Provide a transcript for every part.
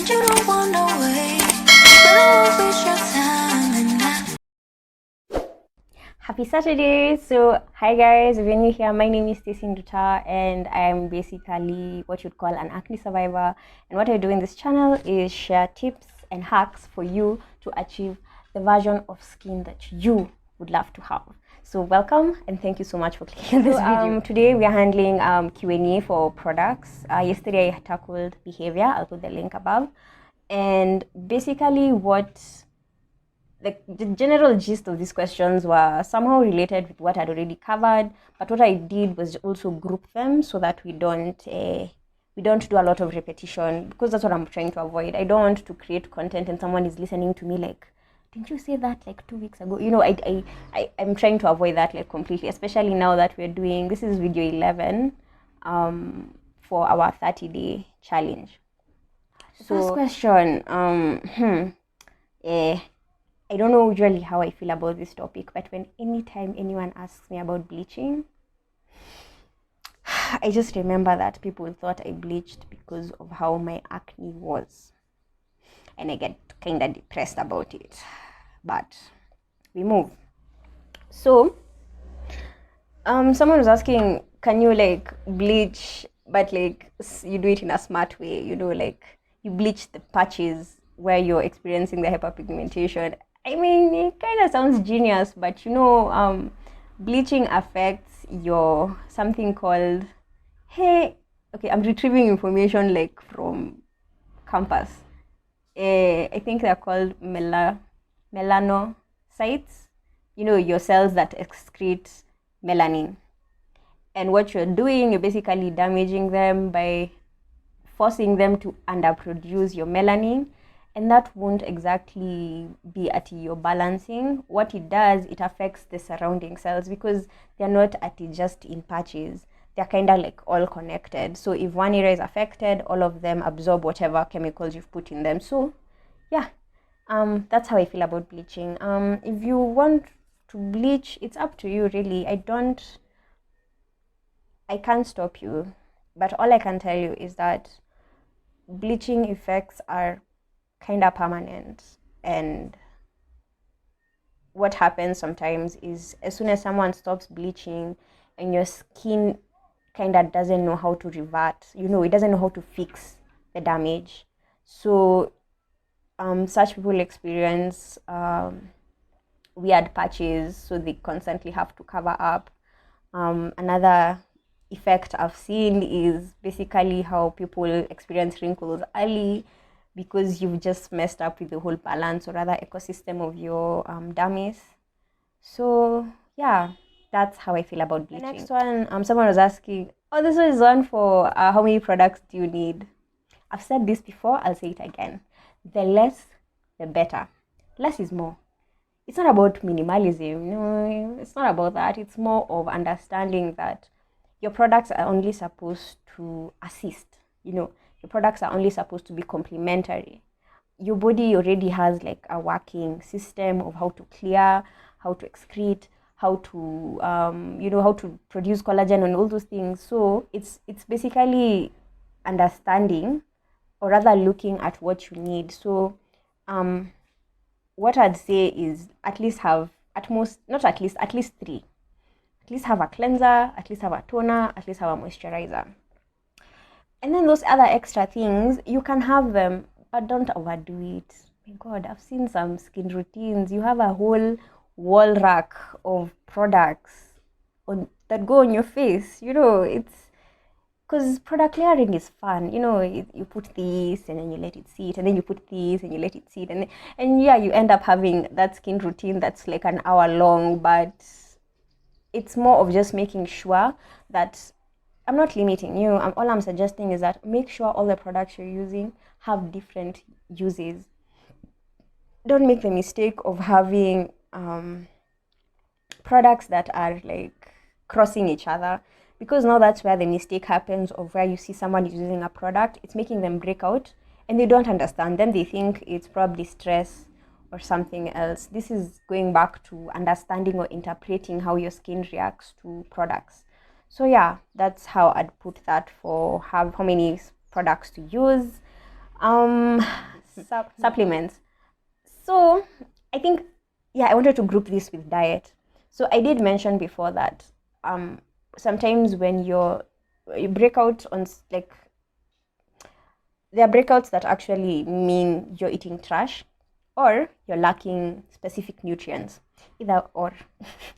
said you don't want no way, but I won't waste your time and Happy Saturday. So hi guys, if you're new here, my name is Stacey Nduta and I'm basically what you'd call an acne survivor, and what I do in this channel is share tips and hacks for you to achieve the version of skin that you would love to have. So welcome and thank you so much for clicking this video. Today we are handling Q&A for products. Yesterday I tackled behavior. I'll put the link above. And basically the general gist of these questions were somehow related with what I'd already covered, but what I did was also group them so that we don't do a lot of repetition, because that's what I'm trying to avoid. I don't want to create content and someone is listening to me like, didn't you say that like 2 weeks ago? You know, I'm trying to avoid that like completely, especially now that we're doing, this is video 11 for our 30-day challenge. So first question, I don't know usually how I feel about this topic, but anytime anyone asks me about bleaching, I just remember that people thought I bleached because of how my acne was. And I get kind of depressed about it. But we move. So, someone was asking, can you like bleach, but like you do it in a smart way, you know, like you bleach the patches where you're experiencing the hyperpigmentation. I mean, it kind of sounds genius, but you know, bleaching affects your something called, hey, okay, I'm retrieving information like from campus. I think they're called melanocytes. You know, your cells that excrete melanin. And what you're doing, you're basically damaging them by forcing them to underproduce your melanin, and that won't exactly be at your balancing. What it does, it affects the surrounding cells because they're not at it just in patches. They're kind of like all connected. So if one area is affected, all of them absorb whatever chemicals you've put in them. So yeah, that's how I feel about bleaching. If you want to bleach, it's up to you really. I can't stop you, but all I can tell you is that bleaching effects are kind of permanent, and what happens sometimes is as soon as someone stops bleaching and your skin kind of doesn't know how to revert, you know, it doesn't know how to fix the damage. So such people experience weird patches, so they constantly have to cover up. Another effect I've seen is basically how people experience wrinkles early because you've just messed up with the whole balance or rather ecosystem of your dermis. So yeah, that's how I feel about bleaching. The next one, someone was asking, oh, this is one for how many products do you need? I've said this before, I'll say it again. The less, the better. Less is more. It's not about minimalism. No, it's not about that. It's more of understanding that your products are only supposed to assist. You know, your products are only supposed to be complementary. Your body already has like a working system of how to clear, how to excrete, how to how to produce collagen and all those things. So it's basically understanding, or rather looking at what you need. So what I'd say is at least have at most, not at least, at least 3. At least have a cleanser, at least have a toner, at least have a moisturizer. And then those other extra things, you can have them, but don't overdo it. My God, I've seen some skin routines. You have a whole wall rack of products that go on your face. You know, it's because product layering is fun. You know, you put this and then you let it sit, and then you put this and you let it sit, and yeah, you end up having that skin routine that's like an hour long, but it's more of just making sure that I'm not limiting you. All I'm suggesting is that make sure all the products you're using have different uses. Don't make the mistake of having products that are like crossing each other, because now that's where the mistake happens, of where you see someone using a product, it's making them break out and they don't understand. Then they think it's probably stress or something else. This is going back to understanding or interpreting how your skin reacts to products. So yeah, that's how I'd put that for how many products to use. Um, supplements. So I think, yeah, I wanted to group this with diet. So I did mention before that sometimes when you break out on like, there are breakouts that actually mean you're eating trash or you're lacking specific nutrients. Either or,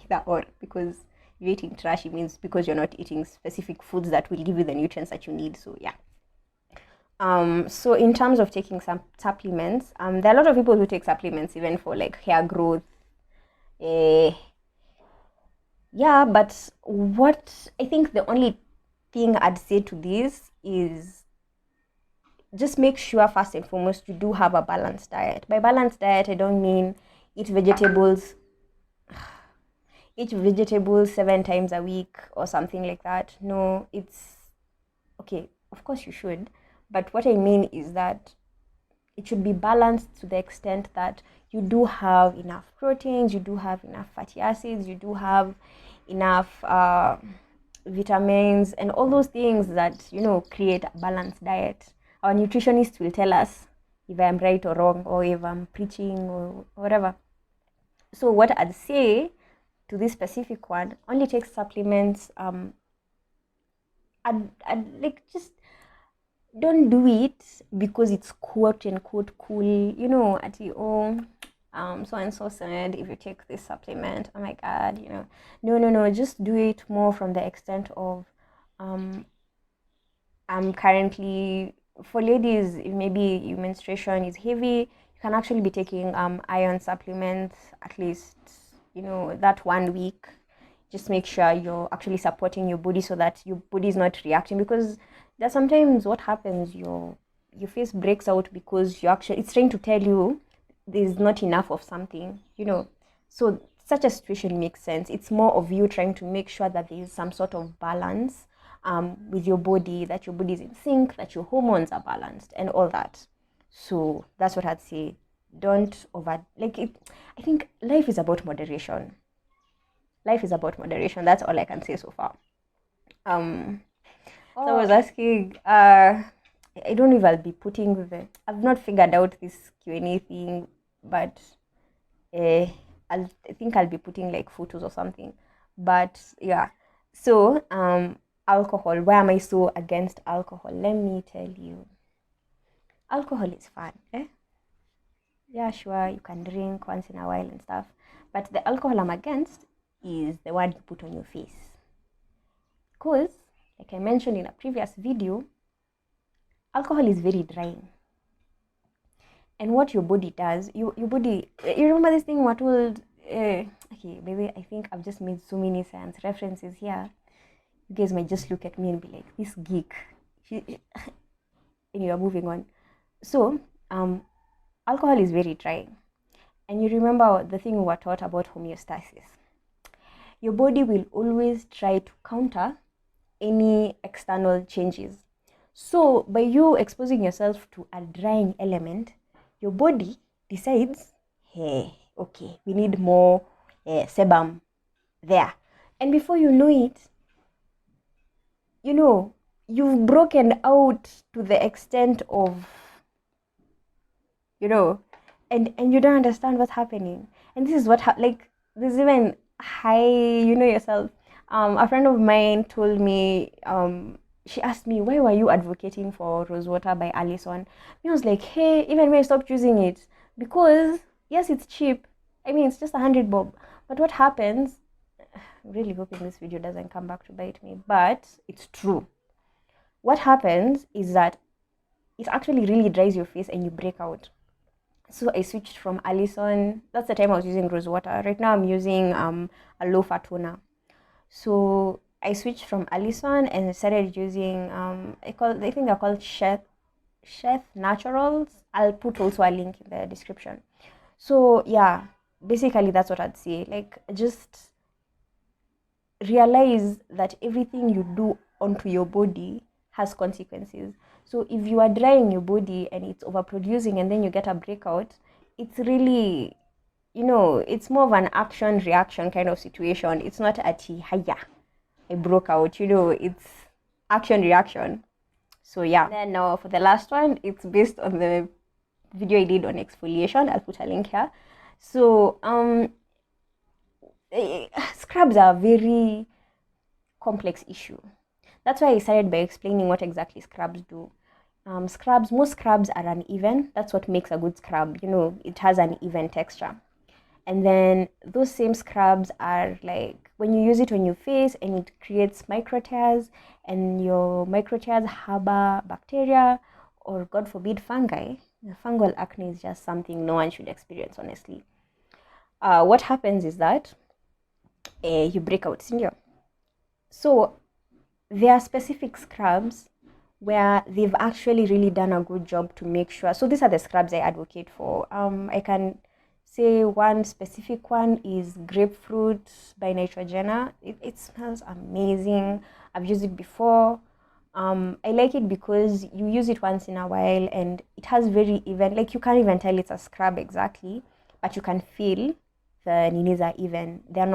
either or, because you're eating trash, it means because you're not eating specific foods that will give you the nutrients that you need. So yeah. So in terms of taking some supplements, there are a lot of people who take supplements even for like hair growth. Yeah, but what I think the only thing I'd say to this is just make sure first and foremost you do have a balanced diet. By balanced diet, I don't mean eat vegetables, eat vegetables 7 times a week or something like that. No, it's okay. Of course you should, but what I mean is that it should be balanced to the extent that you do have enough proteins, you do have enough fatty acids, you do have enough vitamins and all those things that create a balanced diet. Our nutritionist will tell us if I'm right or wrong, or if I'm preaching or whatever. So what I'd say to this specific one, only take supplements. I'd like, just don't do it because it's quote unquote cool, at your own. So and so said if you take this supplement, oh my god, no, just do it more from the extent of I'm currently, for ladies, if maybe your menstruation is heavy, you can actually be taking iron supplements at least that 1 week. Just make sure you're actually supporting your body so that your body is not reacting, because there's sometimes what happens, your face breaks out because it's trying to tell you there's not enough of something. So such a situation makes sense. It's more of you trying to make sure that there is some sort of balance with your body, that your body is in sync, that your hormones are balanced and all that. So that's what I'd say. Don't like it. I think life is about moderation. Life is about moderation. That's all I can say so far. So I was asking, I don't know if I'll be putting I've not figured out this QnA thing, but I think I'll be putting like photos or something. But yeah, so alcohol. Why am I so against alcohol? Let me tell you. Alcohol is fun, eh? Yeah, sure, you can drink once in a while and stuff, but the alcohol I'm against is the one you put on your face. Because, like I mentioned in a previous video, alcohol is very drying. And what your body does, your body, you remember this thing what told, okay, maybe I think I've just made so many science references here. You guys might just look at me and be like, this geek. And you are moving on. So, alcohol is very drying. And you remember the thing we were taught about homeostasis. Your body will always try to counter any external changes. So by you exposing yourself to a drying element, your body decides, hey, okay, we need more sebum there. And before you know it, you've broken out to the extent of, and you don't understand what's happening. And this is what, there's even yourself. A friend of mine told me, she asked me, why were you advocating for Rosewater by Allison? I was like, hey, even when I stopped using it, because yes, it's cheap. I mean, it's just 100 bob. But what happens, I'm really hoping this video doesn't come back to bite me, but it's true. What happens is that it actually really dries your face and you break out. So I switched from Allison. That's the time I was using Rosewater. Right now I'm using a low-fat toner. So I switched from Allison and started using I think they're called Chef Naturals. I'll put also a link in the description. So yeah, basically that's what I'd say. Like, just realize that everything you do onto your body has consequences. So if you are drying your body and it's overproducing and then you get a breakout, it's really, it's more of an action reaction kind of situation. It's not a hiya, I broke out, it's action reaction. So yeah. Then now for the last one, it's based on the video I did on exfoliation. I'll put a link here. So scrubs are a very complex issue. That's why I started by explaining what exactly scrubs do. Most scrubs are uneven. That's what makes a good scrub. You know, it has an even texture. And then those same scrubs are like when you use it on your face and it creates micro tears, and your micro tears harbor bacteria or, God forbid, fungi. Fungal acne is just something no one should experience, honestly. What happens is that you break out, sindio? So there are specific scrubs where they've actually really done a good job to make sure. So these are the scrubs I advocate for. I can say one specific one is grapefruit by Neutrogena. It smells amazing. I've used it before. I like it because you use it once in a while and it has very even, like you can't even tell it's a scrub exactly, but you can feel the ninis are even. They're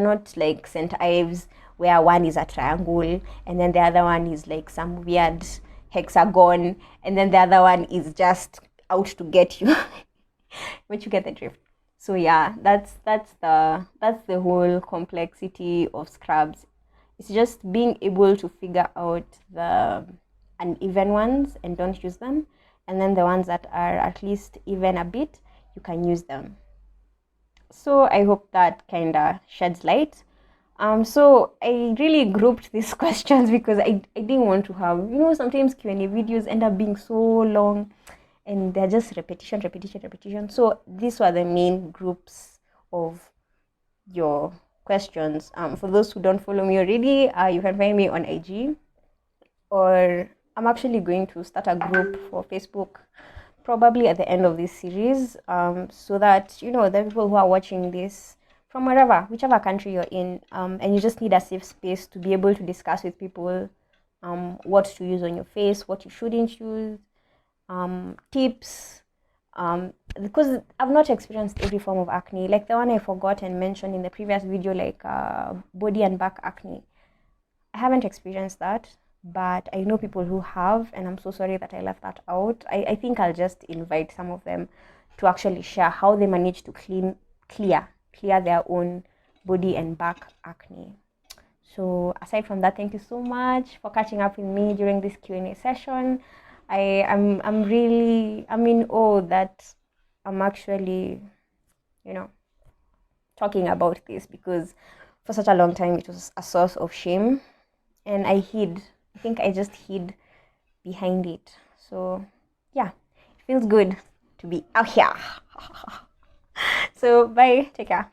not like St. Ives where one is a triangle and then the other one is like some weird hexagon and then the other one is just out to get you. But you get the drift. So yeah, that's the whole complexity of scrubs. It's just being able to figure out the uneven ones and don't use them, and then the ones that are at least even a bit, you can use them. So I hope that kind of sheds light. So I really grouped these questions because I didn't want to have, sometimes Q&A videos end up being so long and they're just repetition. So these were the main groups of your questions. For those who don't follow me already, you can find me on IG, or I'm actually going to start a group for Facebook probably at the end of this series, so that the people who are watching this from whichever country you're in, and you just need a safe space to be able to discuss with people what to use on your face, what you shouldn't use, tips, because I've not experienced every form of acne, like the one I forgot and mentioned in the previous video, like body and back acne. I haven't experienced that, but I know people who have, and I'm so sorry that I left that out. I think I'll just invite some of them to actually share how they manage to clear their own body and back acne. So aside from that, thank you so much for catching up with me during this Q&A session. I'm in awe that I'm actually, talking about this, because for such a long time it was a source of shame and I think I just hid behind it. So yeah, it feels good to be out here. So bye, take care.